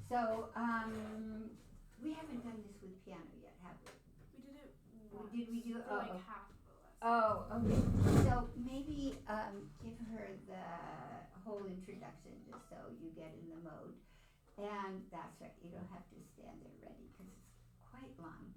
So, we haven't done this with piano yet, have we? We did it once. Did we do it? For like half of the lesson. Oh, okay. So maybe give her the whole introduction just so you get in the mode. And that's right, you don't have to stand there ready because it's quite long.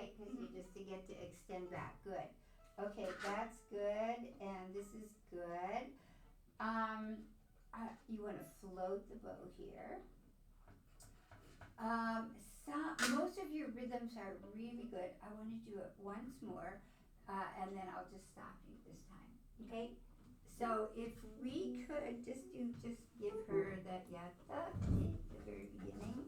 right? Because you just to get to extend back. Good. Okay, that's good, and this is good. You want to float the bow here. Most of your rhythms are really good. I want to do it once more, and then I'll just stop you this time. Okay? So if we could just give her that yatta at the very beginning.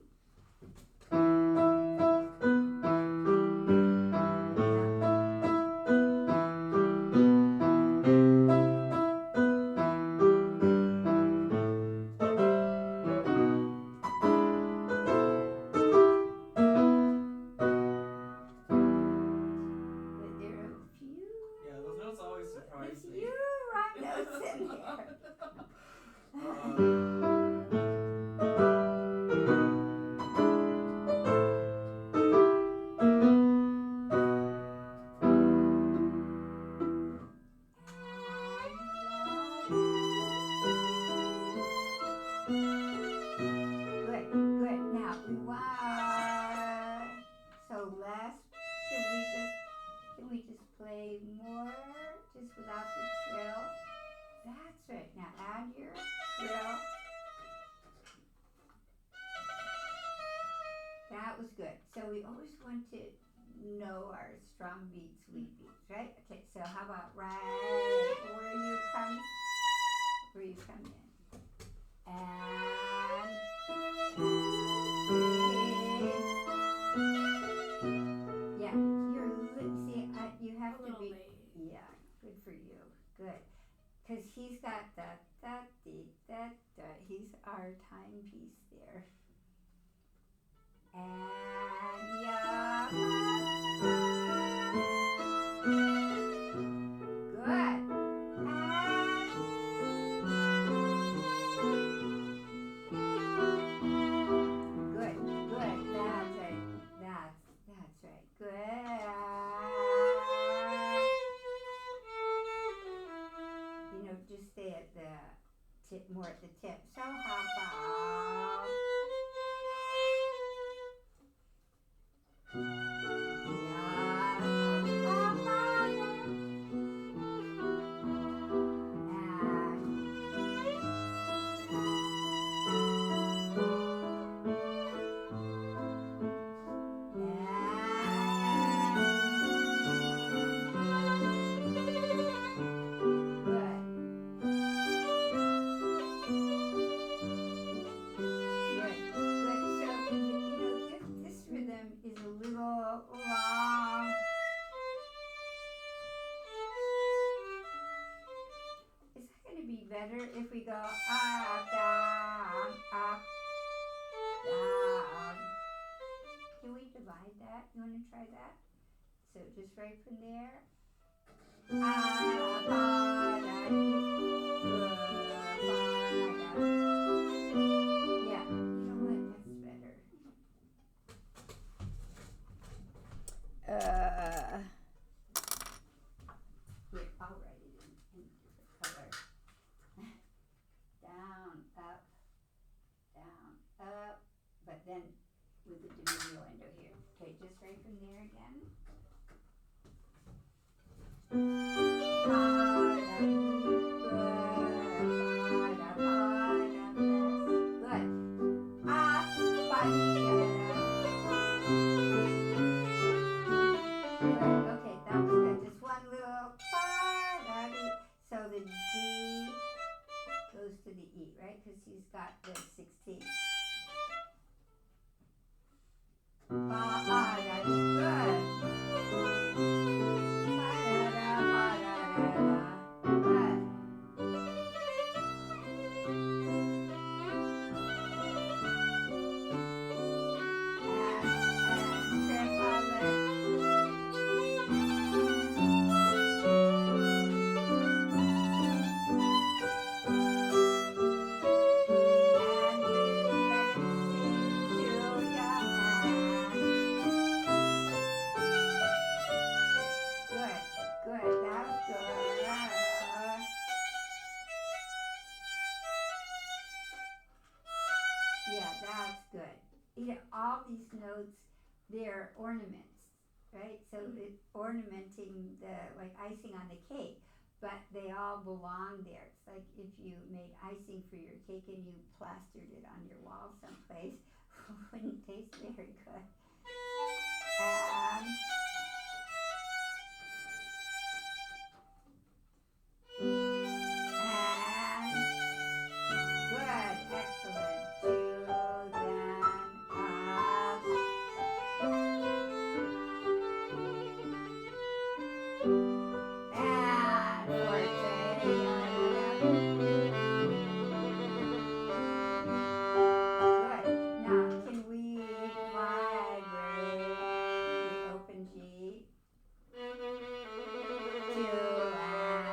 Can we just play more, just without the trill? That's right. Now add your trill. That was good. So we always want to know our strong beats, weak beats, right? Okay, so how about right where you come in. And yeah, you have to be late. Yeah, good for you. Good. Because he's got that, he's our timepiece there. And yeah. Good. Good. That's right. That's right. Good. Just stay at the tip, more at the tip. So how about if we go up, down, up, down. Can we divide that? You want to try that? So just right from there. Yeah, you know what? That's better. Here, I'll write it in different color. Down, up, but then with the diminuendo here. Okay, just right from there again. Good. Okay, that was good. Just one little so the D goes to the E, right? Because he's got the 16. That is good. Good. All these notes, they're ornaments, right? So it's ornamenting the, like icing on the cake, but they all belong there. It's like if you made icing for your cake and you plastered it on your wall someplace, wouldn't taste very good. And good, excellent. Two, then up. And forte. Good. Now, can we vibrate the open G? Two and up.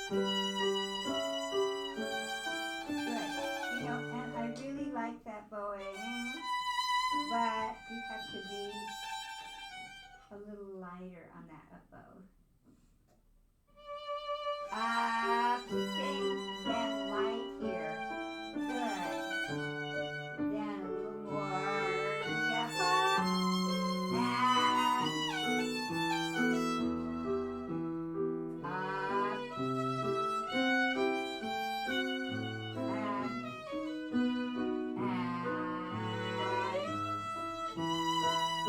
Good. You know, and I really like that bowing, but you have to be a little lighter on that up bow. Up, sing, then light here. Good. Then a little more. Yep, up. And up.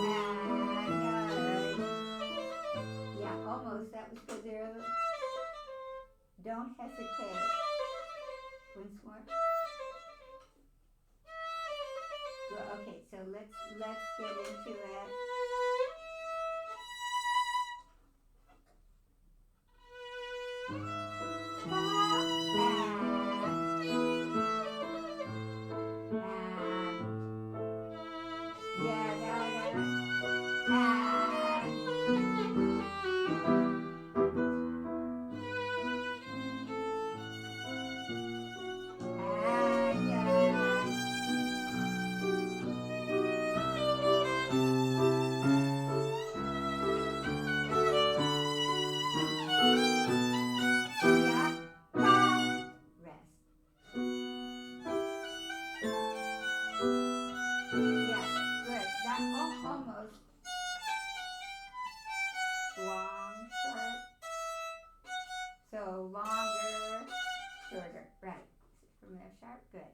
And good. Yeah, almost. That was good there. Don't hesitate. Once more. Good. Okay, so let's get into it. Almost long, short. So longer, shorter. Right. From there, sharp. Good.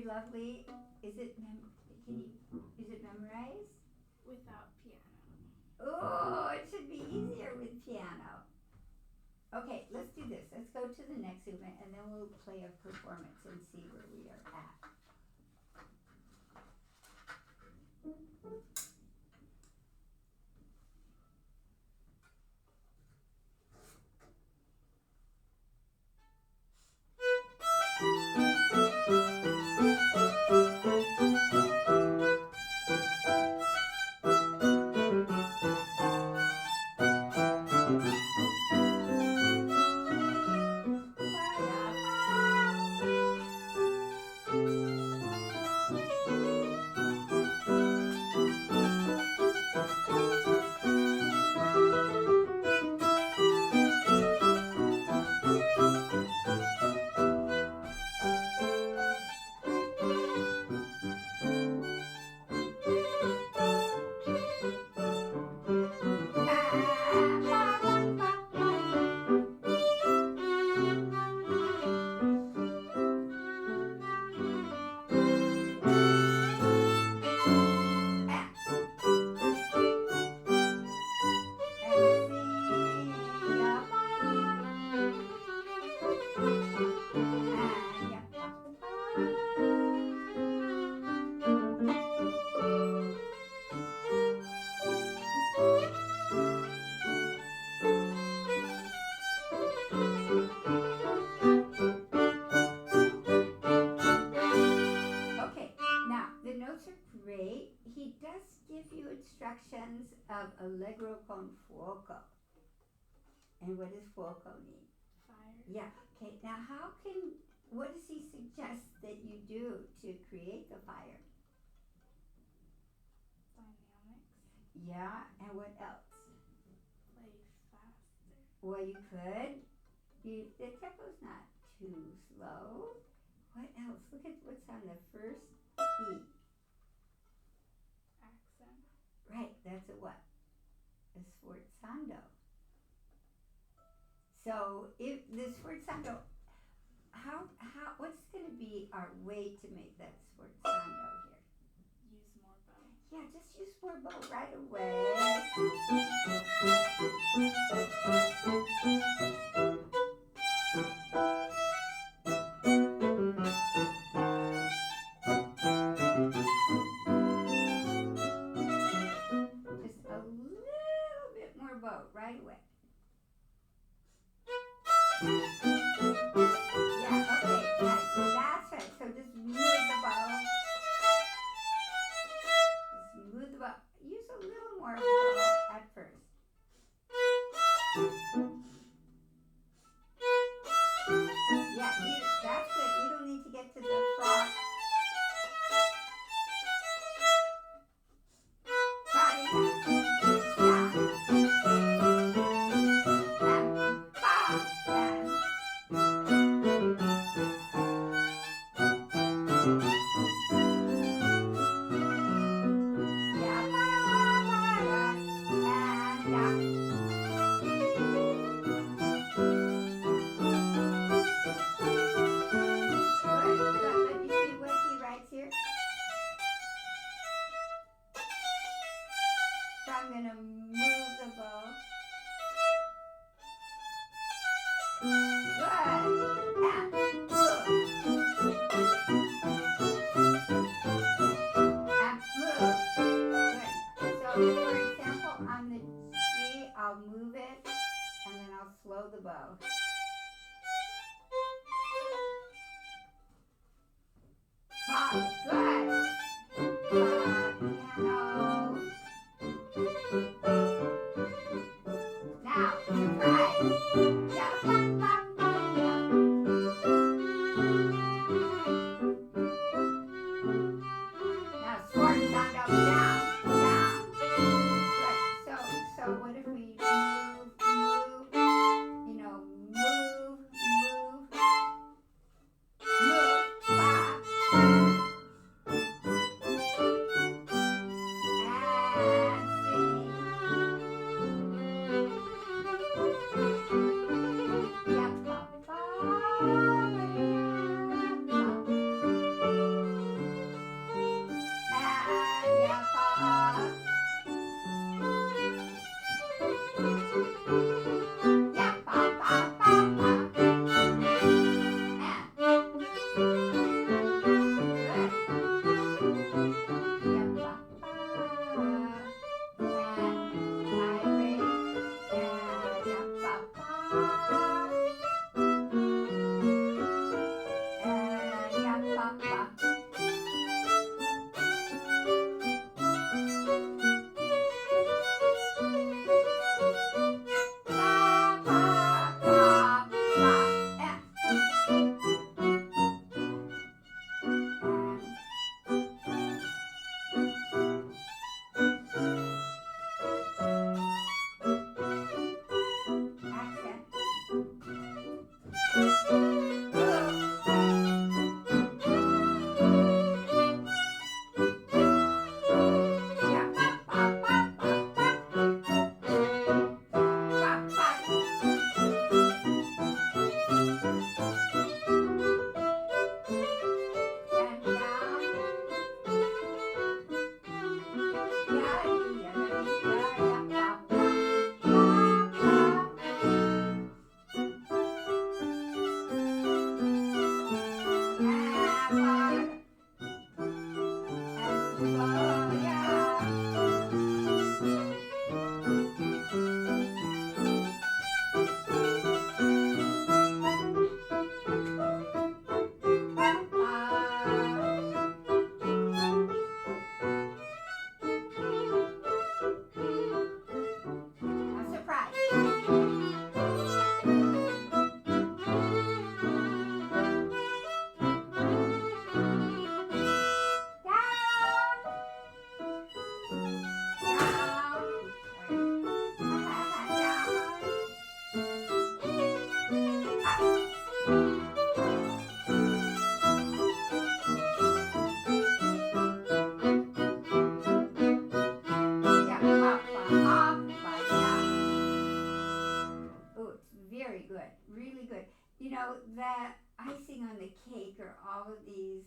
Lovely. Is it memorized? Without piano. Oh, it should be easier with piano. Okay, let's do this. Let's go to the next movement and then we'll play a performance and see where we are at. instructions of allegro con fuoco. And what does fuoco mean? Fire. Yeah. Okay. Now, what does he suggest that you do to create the fire? Dynamics. Yeah. And what else? Play faster. Well, you could. The tempo's not too slow. What else? Look at what's on the first E. Accent. Right. That's a what? A sforzando. So if the sforzando, what's going to be our way to make that sforzando here? Use more bow. Yeah, just use more bow right away. Just a little bit more bow right away. Yeah, okay, that's right. So just move the bow. Just move the bow. Use a little more bow at first. Yeah, that's good. You don't need to get to the front. I'm going to move the bow. Good. And move. And move. Good. So, for example, on the G, I'll move it, and then I'll slow the bow. Good. Piano. Now, surprise. Yeah. Now, sforzando down. Good. So what if we move, move. cake are all of these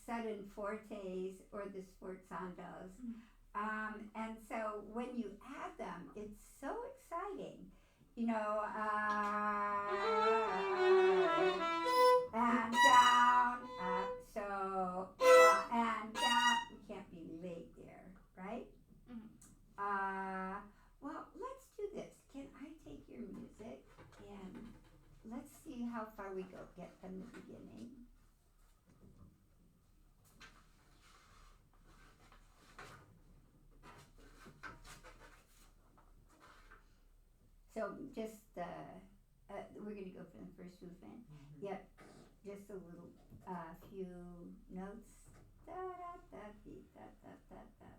sudden fortes or the sforzandos. And so when you add them, it's so exciting. You know, and down, so, and down. We can't be late there, right? Well, let's do this. Can I take your music and let's see how far we get from the beginning. So just, we're going to go from the first movement. Yep, just a little, few notes. Da da da dee, da da da da.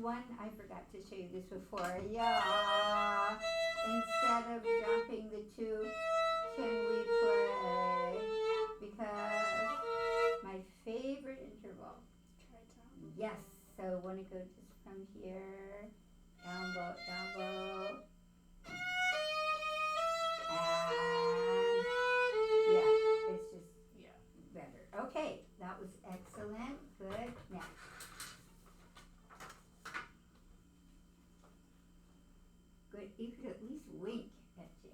one, I forgot to show you this before. Yeah, instead of jumping two can we play? Because my favorite interval. Tritone. Yes. So want to go just from here, down bow, and yeah, it's just better. Okay, that was excellent. Good. Now. Good. You could at least wink at James.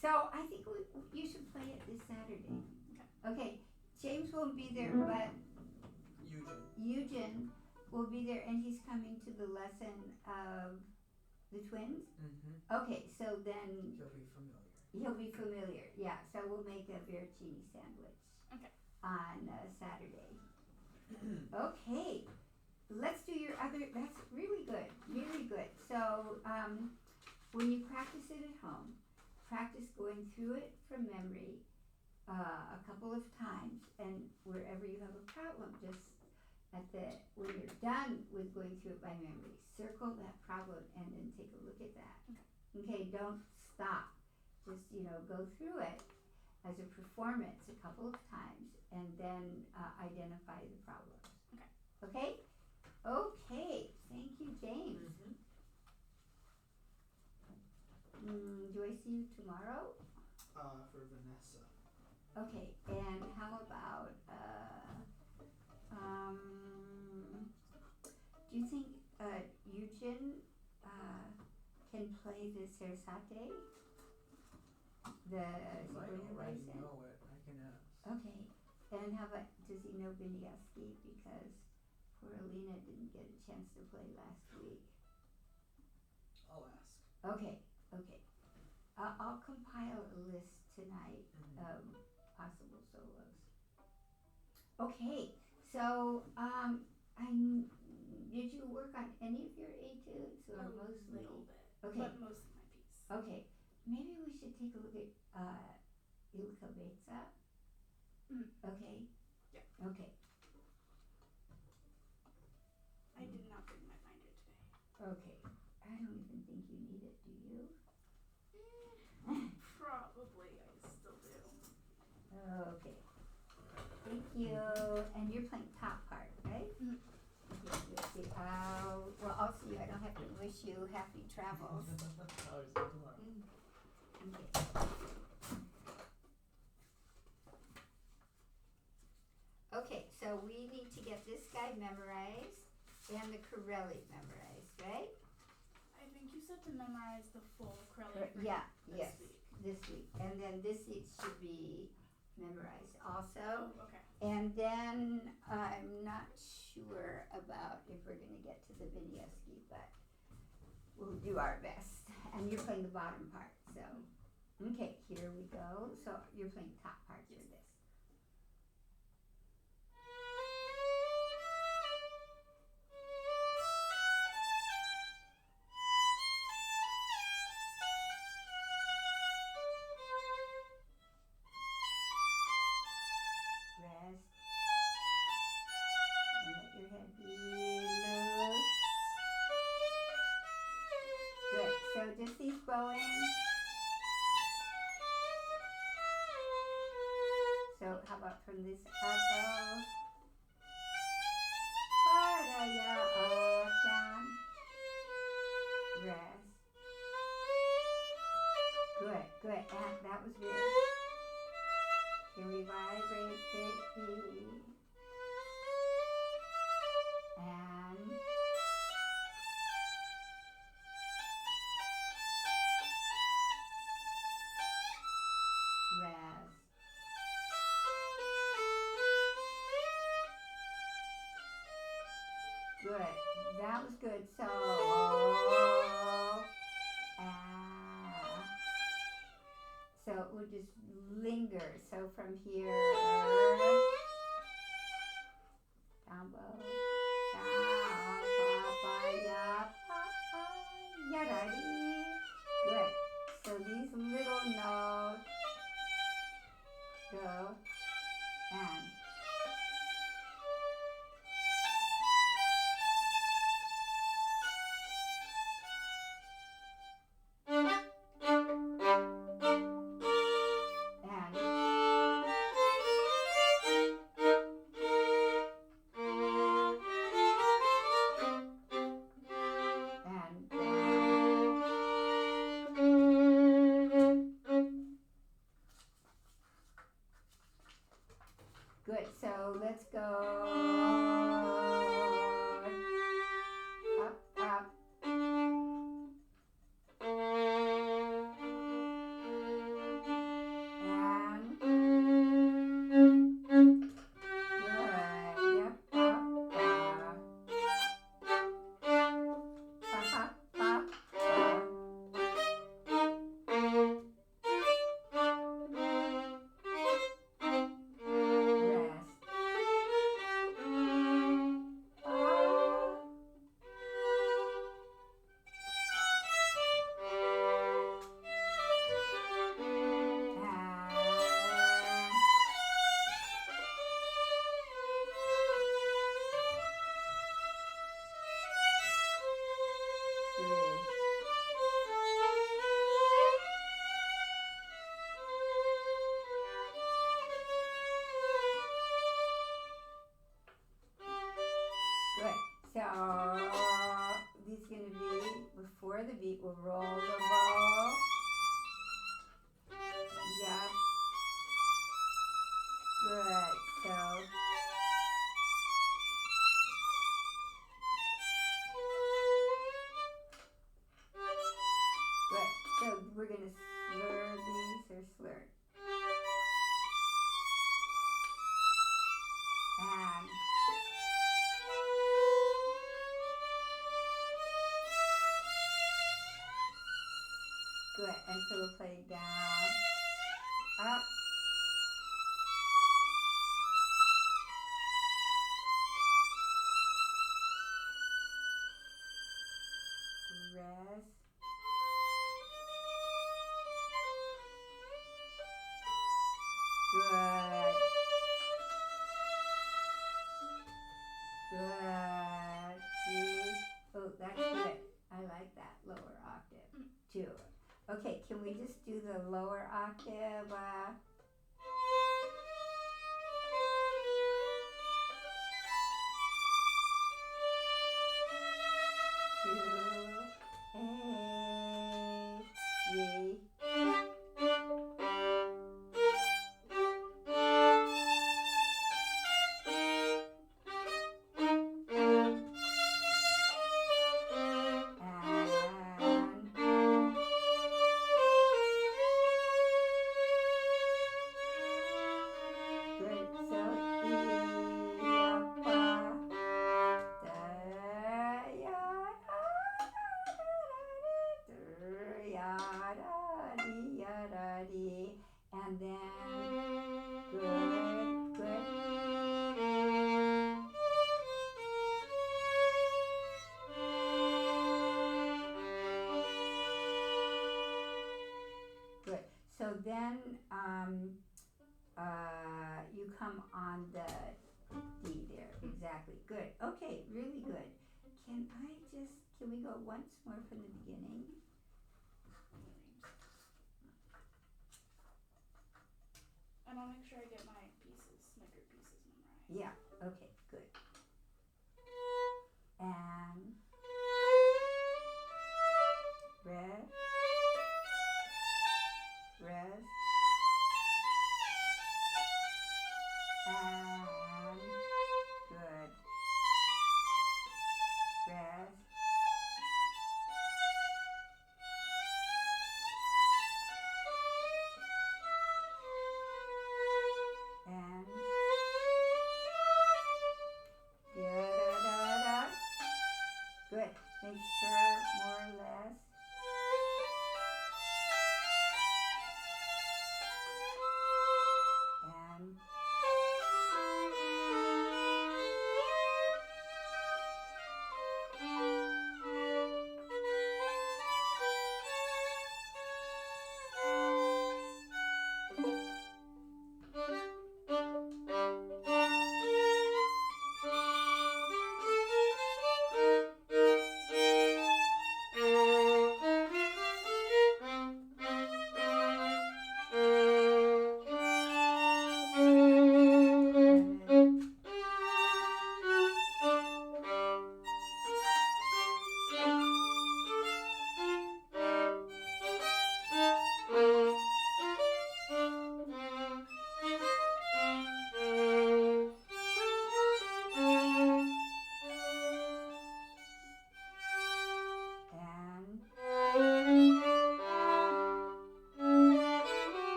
So I think you should play it this Saturday. Okay. James won't be there, but Eugen will be there, and he's coming to the lesson of the twins. Okay, so then he'll be familiar. Yeah. So we'll make a Veracini sandwich. On Saturday. Okay. Let's do your other. That's really good. Really good. So when you practice it at home, practice going through it from memory a couple of times, and wherever you have a problem, just when you're done with going through it by memory, circle that problem and then take a look at that. Okay, don't stop. Just go through it as a performance a couple of times, and then identify the problems. Okay? Okay. Thank tomorrow? For Vanessa. Okay, and how about, do you think, Eugen, can play this Sadie? The He might already Rehearsing? know it. I can ask. Okay, and how about, does he know Violin? Because poor Alina didn't get a chance to play last week. I'll ask. Okay. I'll compile a list tonight of possible solos. Okay, so, did you work on any of your etudes or A mostly? little bit. Okay. But mostly my piece. Okay, maybe we should take a look at, Cabeza. Okay? Yeah. Okay, I did not bring my binder today. okay. I don't even think you need it, do you? Probably, I still do. Okay. Thank you. And you're playing top part, right? Okay, let's see. Well, I'll see you. I don't have to wish you happy travels. I'll see you tomorrow. Okay. Okay, so we need to get this guy memorized and the Corelli memorized, right? I think you said to memorize the full Corelli Yeah, this yes, week. this week. And then this week should be memorized also. Oh, okay. And then I'm not sure about if we're gonna get to the Vinieski, but we'll do our best. And you're playing the bottom part, so. Okay, here we go. So you're playing top part for this. Rest. And let your head be loose. Good. So just these bowing. So how about from this elbow? Paraya, up, down. Rest. Good. And that was good. Can we vibrate the E? And rest. Good. That was good. So, so it would just linger. So from here, down bow, down, pa, ya, ready. Good. So these little notes go and. Good, so let's go up, up. And good, yep, up, up, up. Good. So these are going to be before the beat. We'll roll the bow. going to slur these or slur. And good. And so we'll play down, up, rest, good, good, see, oh, that's good, I like that lower octave, too. Okay, can we just do the lower octave, and then good, good. Good. So then you come on the D there. Exactly. Good. Okay, really good. Can we go once more from the beginning? And I'll make sure I get my pieces, my group pieces memorized. Yeah, okay, good. And rest, rest, and good. Rest. And da-da-da-da. Good. Make sure more or less. And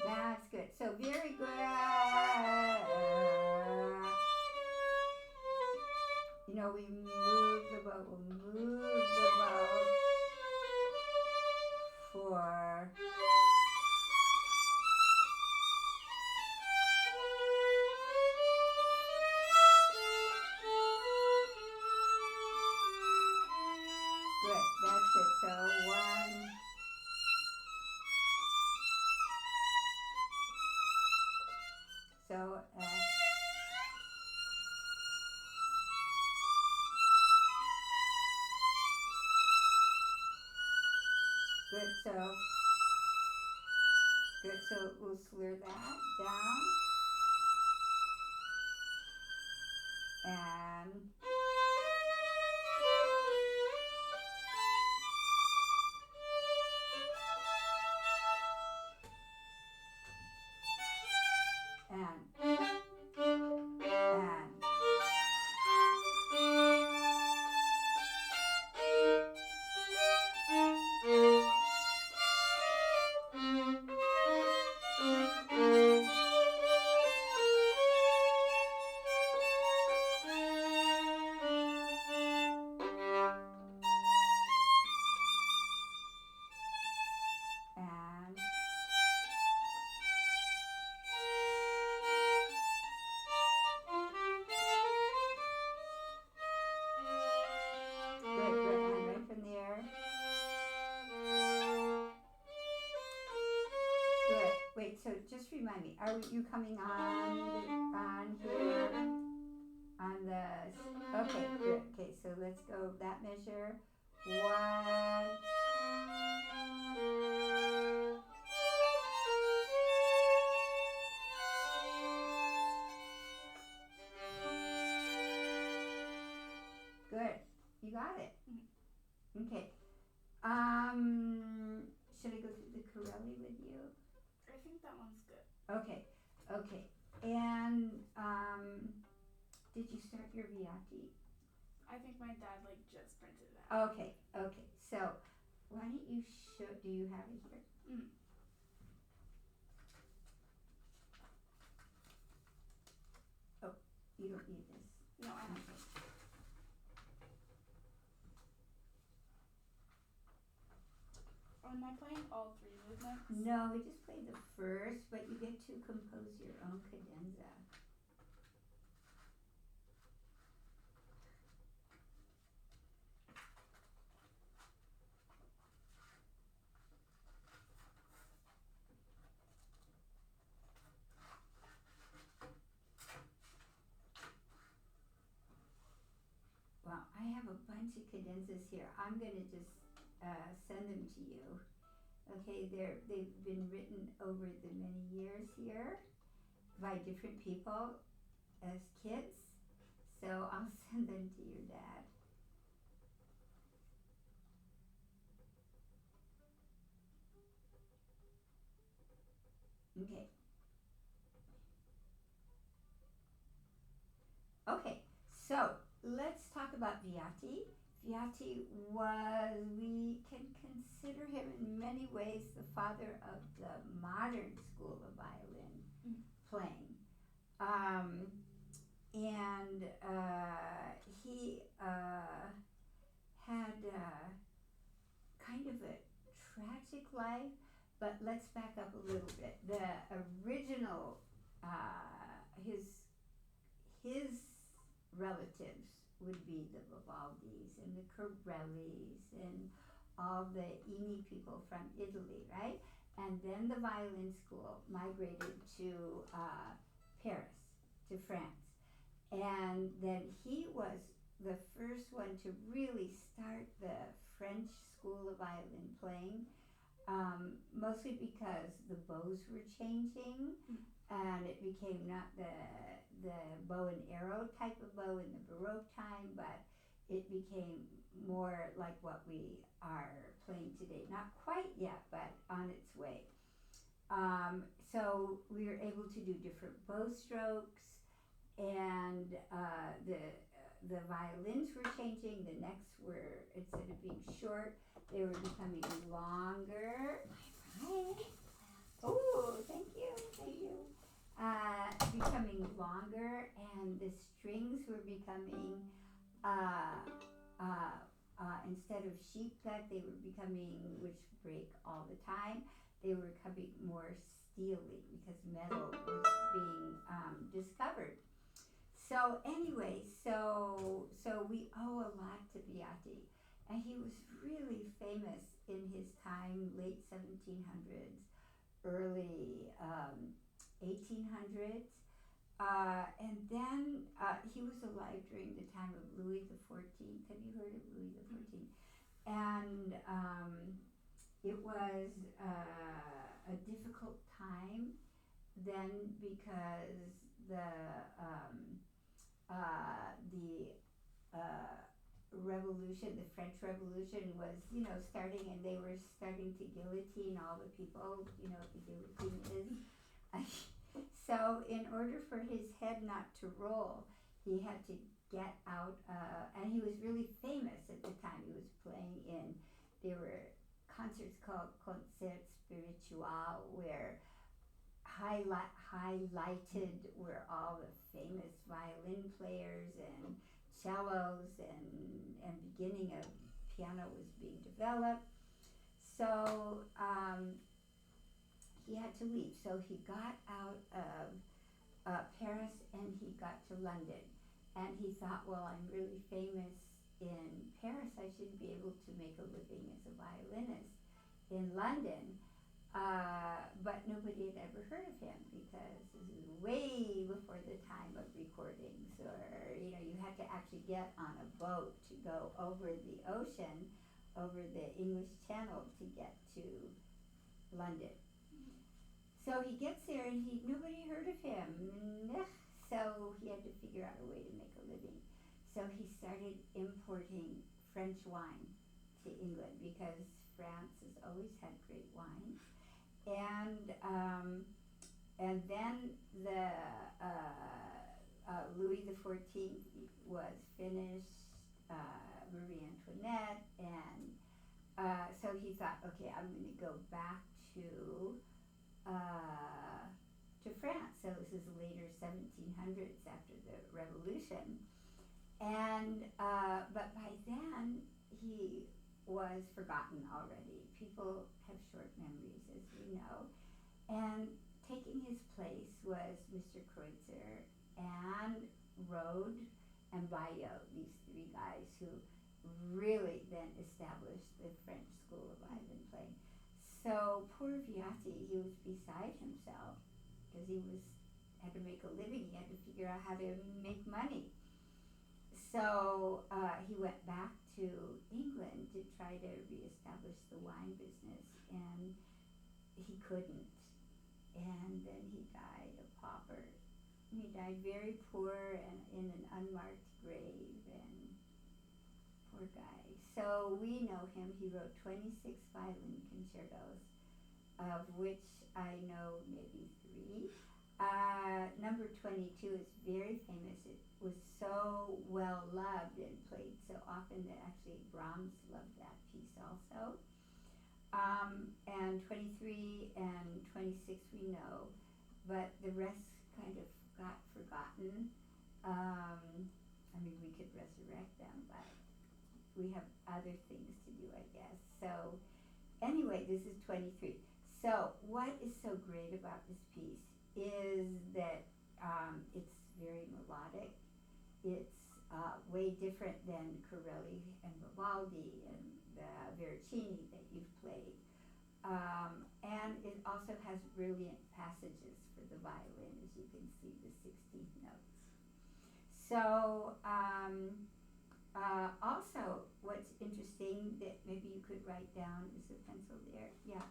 that's good. So very good. You know, we move the bow. We'll move the bow for good. That's good. So one. So good. So we'll slur that down and timing. Are you coming on here? On the, okay, good. Okay, so let's go that measure. 1, good. You got it. Okay. Should I go through the Corelli with you? I think that one's good. Okay. Okay. And did you start your Viotti? I think my dad like just printed it out. Okay. Okay. So why don't you show? Do you have it here? Oh, you don't need this. No, I don't. Okay. Am I playing all 3 movements? No, we just played the first, but you get to compose your own cadenza. Well, I have a bunch of cadenzas here. I'm going to just send them to you. Okay, they've been written over the many years here by different people as kids. So I'll send them to your dad. Okay. Okay, so let's talk about Viotti. Viotti was, we can consider him in many ways the father of the modern school of violin playing. And he had kind of a tragic life, but let's back up a little bit. The original, his relatives would be the Vivaldis and the Corellis and all the Eni people from Italy, right? And then the violin school migrated to Paris, to France. And then he was the first one to really start the French school of violin playing, mostly because the bows were changing and it became not the bow and arrow type of bow in the Baroque time, but it became more like what we are playing today. Not quite yet, but on its way. So we were able to do different bow strokes, and the violins were changing. The necks were, instead of being short, they were becoming longer. Oh, thank you. Becoming longer, and the strings were becoming, instead of sheep gut, they were becoming, which break all the time, they were becoming more steely because metal was being discovered. So anyway, so we owe a lot to Viotti, and he was really famous in his time, late 1700s, early 1800s, and then he was alive during the time of Louis XIV. Have you heard of Louis XIV? And it was a difficult time then, because the revolution, the French Revolution, was starting, and they were starting to guillotine all the people. You know what the guillotine is. So in order for his head not to roll, he had to get out, and he was really famous at the time. He was playing there were concerts called Concerts Spiritual, where highlighted were all the famous violin players and cellos, and beginning of piano was being developed. So he had to leave. So he got out of Paris and he got to London. And he thought, well, I'm really famous in Paris, I should be able to make a living as a violinist in London. but nobody had ever heard of him because this is way before the time of recordings, or you had to actually get on a boat to go over the ocean, over the English Channel to get to London. So he gets there and nobody heard of him. So he had to figure out a way to make a living. So he started importing French wine to England because France has always had great wine. And then the Louis XIV was finished, Marie Antoinette, and so he thought, okay, I'm going to go back to France. So this is later 1700s after the Revolution, and but by then he was forgotten already. People have short memories, as we know, and taking his place was Mr. Kreutzer and Rode and Viotti, these three guys who really then established the French school of violin playing. So poor Viotti, he was beside himself because he had to make a living. He had to figure out how to make money. So he went back to England to try to reestablish the wine business, and he couldn't. And then he died a pauper. He died very poor and in an unmarked grave, and poor guy. So we know him. He wrote 26 violin concertos, of which I know maybe 3. Number 22 is very famous. It was so well loved and played so often that actually Brahms loved that piece also. And 23 and 26 we know, but the rest kind of got forgotten. I mean, we could resurrect them, but we have other things to do, I guess. So anyway, this is 23. So what is so great about this piece is that it's very melodic. It's way different than Corelli and Vivaldi and the Veracini that you've played. And it also has brilliant passages for the violin, as you can see, the 16th notes. So also what's interesting that maybe you could write down, is a pencil there? Yeah.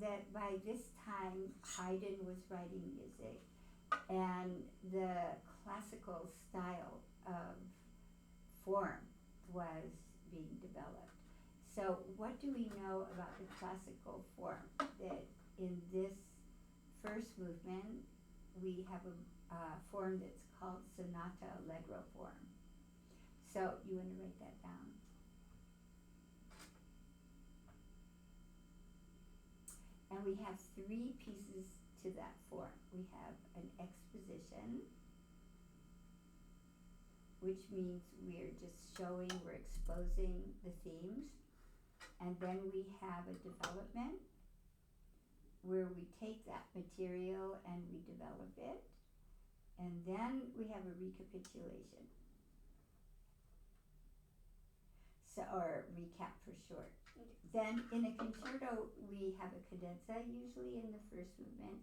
That by this time Haydn was writing music and the classical style of form was being developed. So what do we know about the classical form? That in this first movement we have a form that's called Sonata-allegro form. So you want to write that down? And we have 3 pieces to that form. We have an exposition, which means we're just showing, we're exposing the themes. And then we have a development, where we take that material and we develop it. And then we have a recapitulation. So, or recap for short. Then in a concerto, we have a cadenza, usually in the first movement.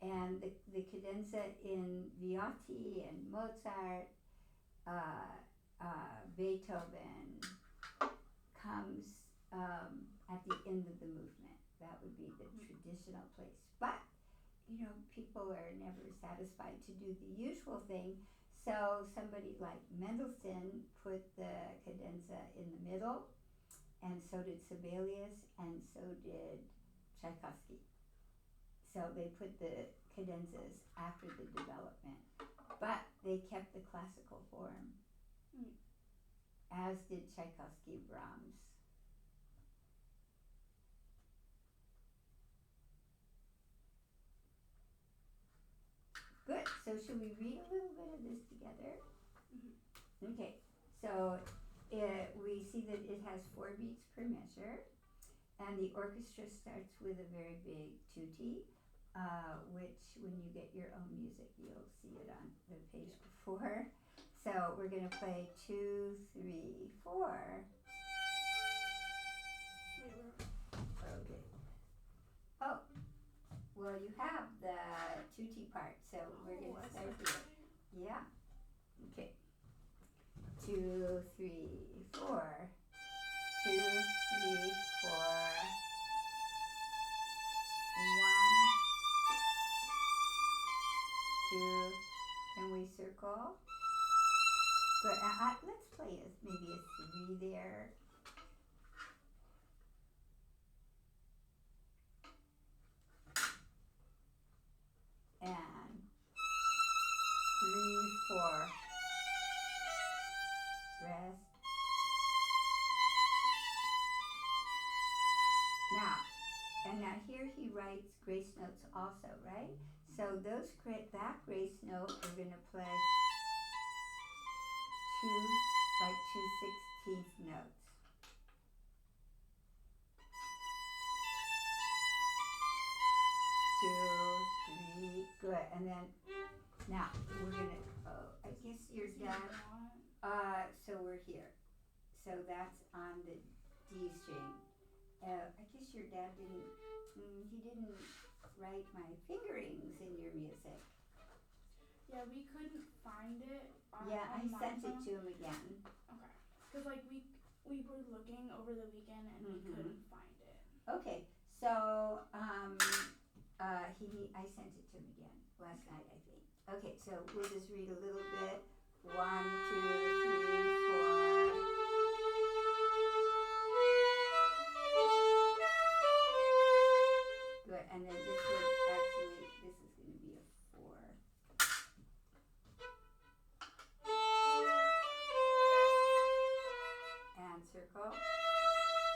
And the cadenza in Viotti and Mozart, Beethoven, comes at the end of the movement. That would be the traditional place. But, people are never satisfied to do the usual thing. So somebody like Mendelssohn put the cadenza in the middle, and so did Sibelius, and so did Tchaikovsky. So they put the cadenzas after the development, but they kept the classical form, as did Tchaikovsky, Brahms. Good, so should we read a little bit of this together? Mm-hmm. Okay, so we see that it has 4 beats per measure, and the orchestra starts with a very big tutti, which when you get your own music, you'll see it on the page before. So we're going to play 2, 3, 4. Okay. Well, you have the tutti part, so we're Oh, gonna I start see. here. Yeah. Okay. 2, 3, 4. 2, 3, 4. 1, 2, and we circle. Good. Let's play maybe a 3 there. And 3, 4. Rest. Now here he writes grace notes also, right? So that grace note we're gonna play like 2/16 notes. 2, 3, good. And then now we're gonna. Oh, I guess you're done. So we're here. So that's on the D string. I guess your dad didn't. He didn't write my fingerings in your music. Yeah, we couldn't find it. Yeah, I on my sent it phone. to him again. Okay. Because like we were looking over the weekend and we couldn't find it. Okay, so I sent it to him again last night, I think. Okay, so we'll just read a little bit. 1, 2, 3, 4. Good, and then this is going to be a 4. And circle.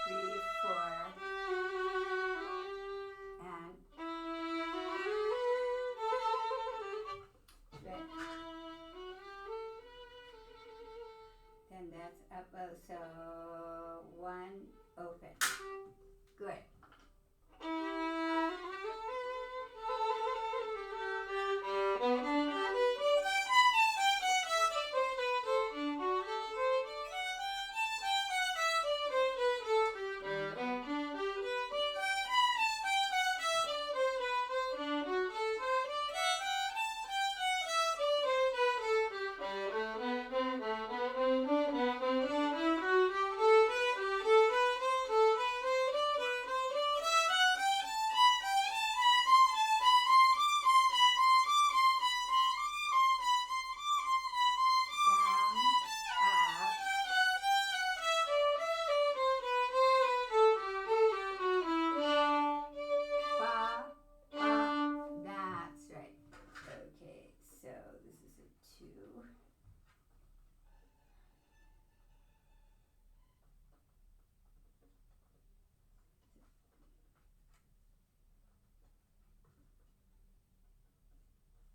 3, 4. And good. Then that's up, so 1, open. Good.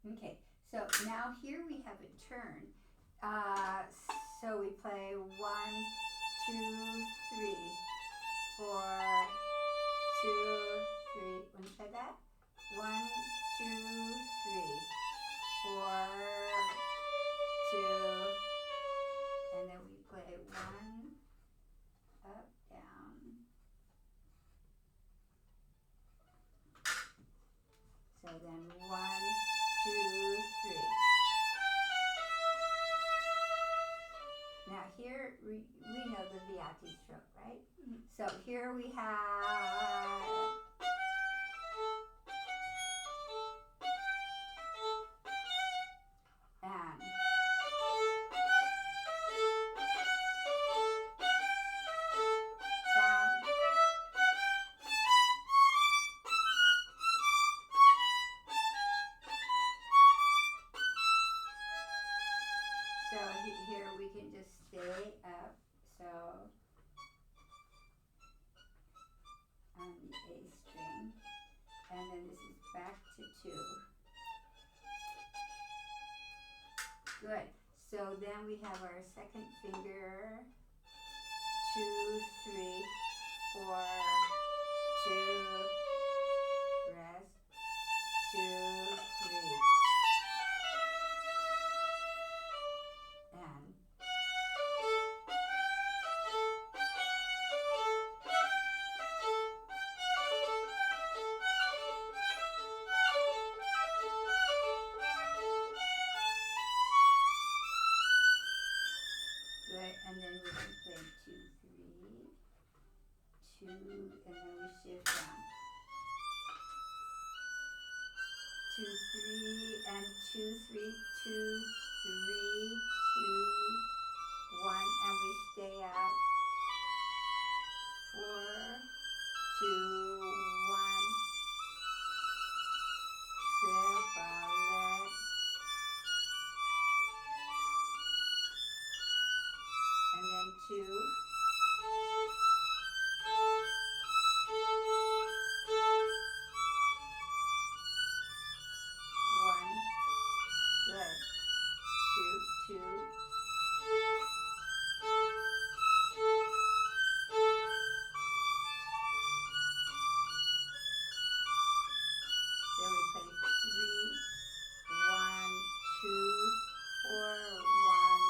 Okay, so now here we have a turn. So we play 1, 2, 3, 4, 2, 3. Want to try that? 1, 2, 3, 4, 2, and then we play 1, up, down. So then 1, 2, 3. Now here we know the Viotti stroke, right? Mm-hmm. So here we have and down. So here we can just stay up. So on the A string, and then this is back to 2. Good. So then we have our second finger. 2, 3, 4, 2, rest, 2, 3. And and then we're going to play 2, 3, 2, and then we shift down. 2, 3, and 2, 3, 2, 3, 2, 1, and we stay at 4, 2, 1, triplet, and then 2, one, good, 2, 2, then we play 3, 1, 2, 4, 1,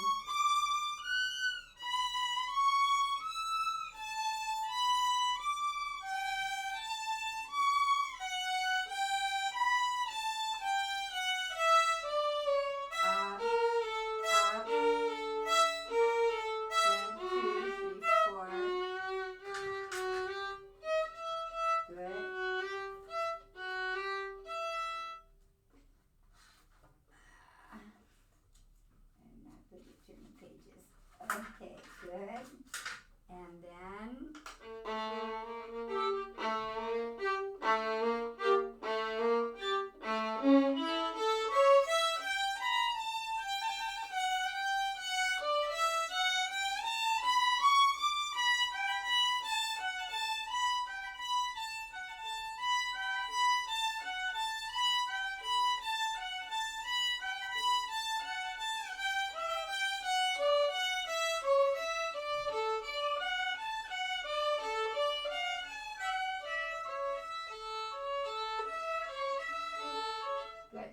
up, then 2, 3, 4, good. And not good at turning pages. Okay, good. And then good.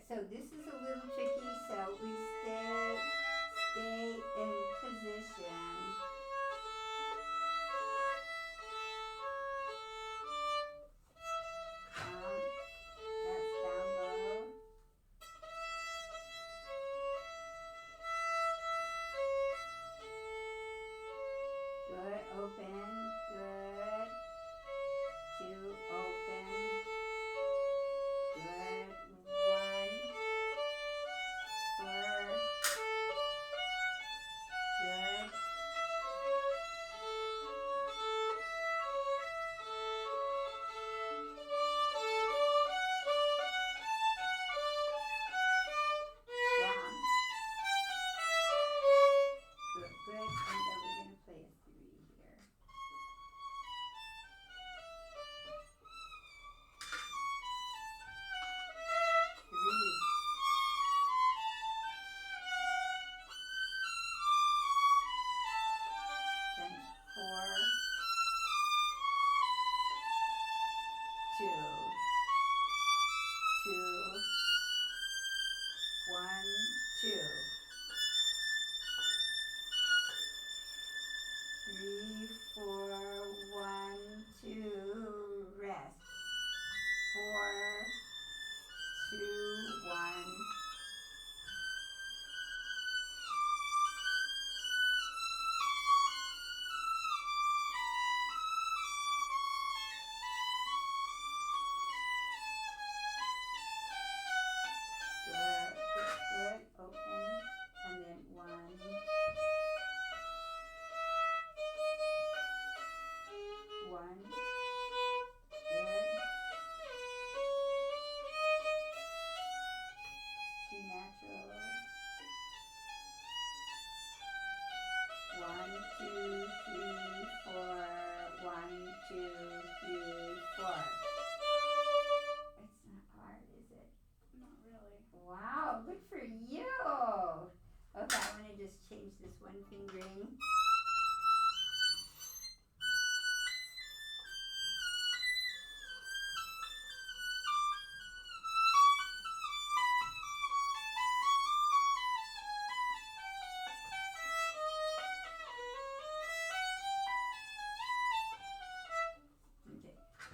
So this is a little tricky. So we stay in position. That's down low. Good, open, good. 2, open. Good, 1, 4, good. Down. Good, good. And then we're going to play a 3 here. 3. Then 4, 2, 2, 1, 2. 3, 4, 1, 2, rest. 4, 2, 1. Good, good, good. Open. And then 1. 1. Good. G natural. 1, 2, 3, 4. 1, 2, 3, 4. It's not hard, is it? Not really. Wow, good for you. Okay, I want to just change this one fingering.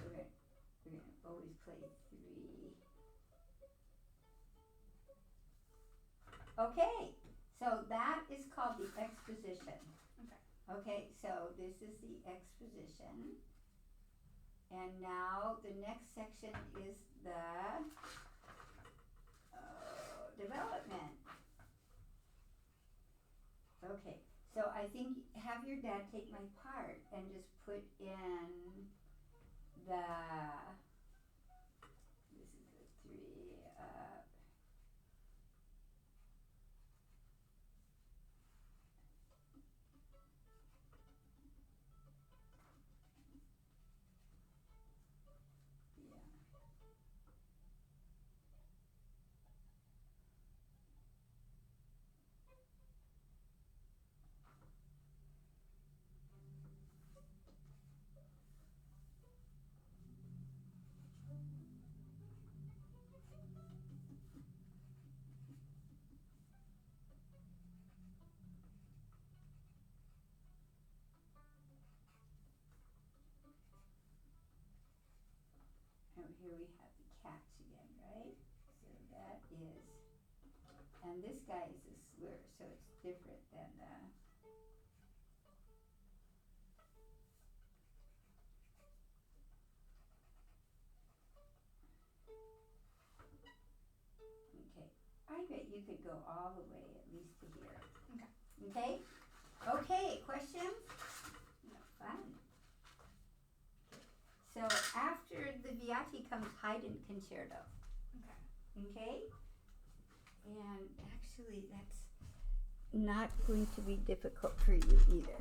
Okay, we're gonna always play 3. Okay, so that is called the exposition. Okay. Okay, so this is the exposition. And now the next section is the development. Okay, so I think have your dad take my part and just put in the, this is the 3 up. Yeah. Oh, here we have the catch again, right? So that is, and this guy is a slur, so it's different than the, okay. I bet you could go all the way at least to here. Okay. Okay? Okay, questions? No, fun. So after the Viotti comes Haydn Concerto. Okay. Okay? And actually, that's not going to be difficult for you either.